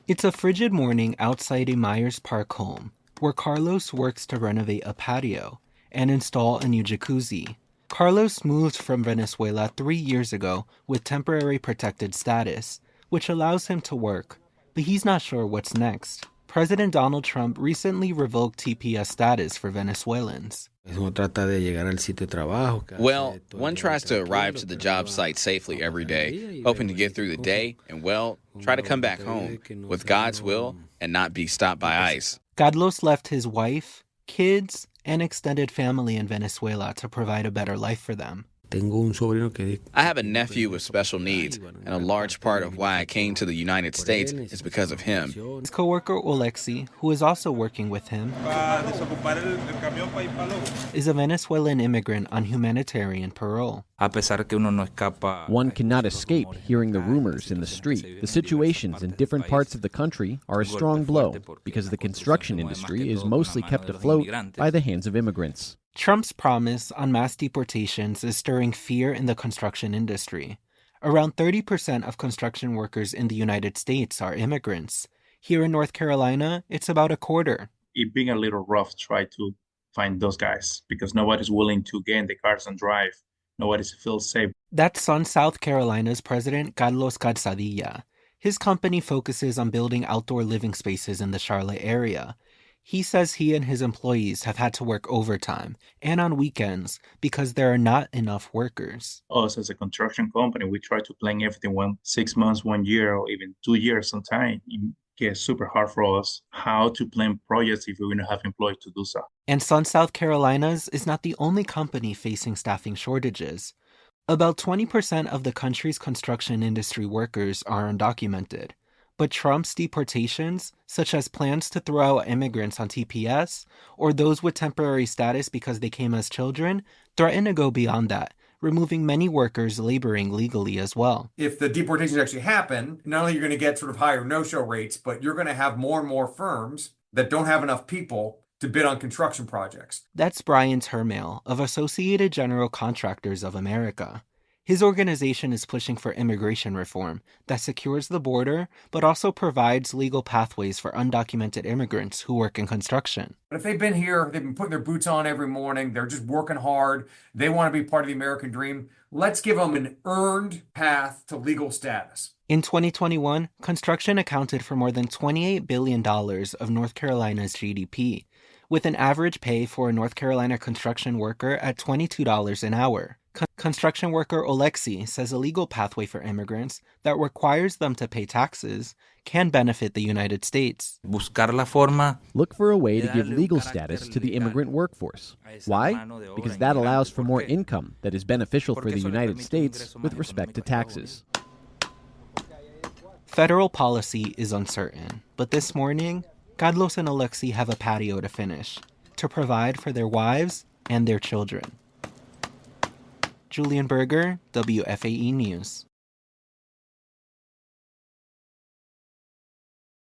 It's a frigid morning outside a Myers Park home, where Carlos works to renovate a patio and install a new jacuzzi. Carlos moved from Venezuela 3 years ago with temporary protected status, which allows him to work, but he's not sure what's next. President Donald Trump recently revoked TPS status for Venezuelans. Well, one tries to arrive to the job site safely every day, hoping to get through the day and, well, try to come back home with God's will and not be stopped by ICE. Carlos left his wife, kids, and extended family in Venezuela to provide a better life for them. I have a nephew with special needs, and a large part of why I came to the United States is because of him. His coworker Oleksi, who is also working with him, is a Venezuelan immigrant on humanitarian parole. One cannot escape hearing the rumors in the street. The situations in different parts of the country are a strong blow because the construction industry is mostly kept afloat by the hands of immigrants. Trump's promise on mass deportations is stirring fear in the construction industry. Around 30% of construction workers in the United States are immigrants. Here in North Carolina, it's about a quarter. It being a little rough to try to find those guys because nobody's willing to get in the cars and drive. Nobody feels safe. That's South Carolina's President Carlos Calzadilla. His company focuses on building outdoor living spaces in the Charlotte area. He says he and his employees have had to work overtime and on weekends because there are not enough workers. Us as a construction company, we try to plan everything 6 months, 1 year, or even 2 years sometimes. It gets super hard for us how to plan projects if we don't have employees to do so. And South Carolina's is not the only company facing staffing shortages. About 20% of the country's construction industry workers are undocumented. But Trump's deportations, such as plans to throw out immigrants on TPS or those with temporary status because they came as children, threaten to go beyond that, removing many workers laboring legally as well. If the deportations actually happen, not only are you going to get sort of higher no-show rates, but you're going to have more and more firms that don't have enough people to bid on construction projects. That's Brian Termail of Associated General Contractors of America. His organization is pushing for immigration reform that secures the border, but also provides legal pathways for undocumented immigrants who work in construction. But if they've been here, they've been putting their boots on every morning, they're just working hard, they want to be part of the American dream, let's give them an earned path to legal status. In 2021, construction accounted for more than $28 billion of North Carolina's GDP, with an average pay for a North Carolina construction worker at $22 an hour. Construction worker Oleksi says a legal pathway for immigrants that requires them to pay taxes can benefit the United States. Look for a way to give legal status to the immigrant workforce. Why? Because that allows for more income that is beneficial for the United States with respect to taxes. Federal policy is uncertain, but this morning, Carlos and Oleksi have a patio to finish, to provide for their wives and their children. Julian Berger, WFAE News.